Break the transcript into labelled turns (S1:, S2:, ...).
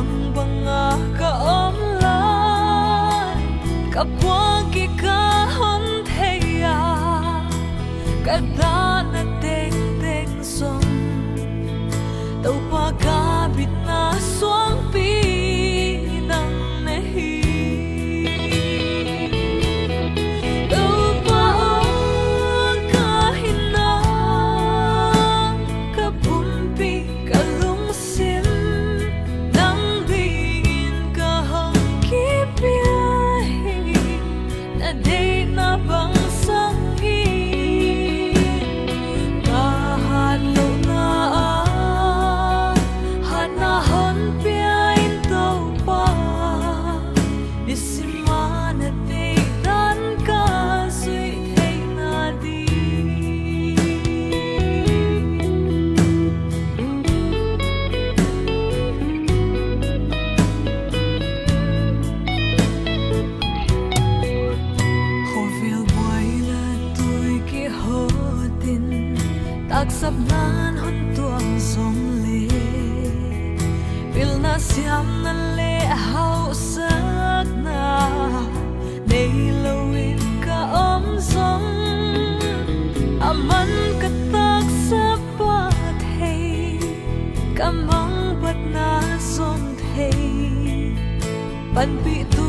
S1: bang banga ka om lai ka bua ki ka hon theya ka da na teng teng song tàu pa ka bit na suang pi nang nahi tàu pa ka hina ka pumpi ka lung sim nang bin ka hong ki pi na de na bang sang hi ka han lo na sắp nan hôn tuang sông lệ vil na siam na lệ hậu sắc na đây lâu in ka om sông aman ka tak sa pa thei ka mang bat na sông thei pan pi tu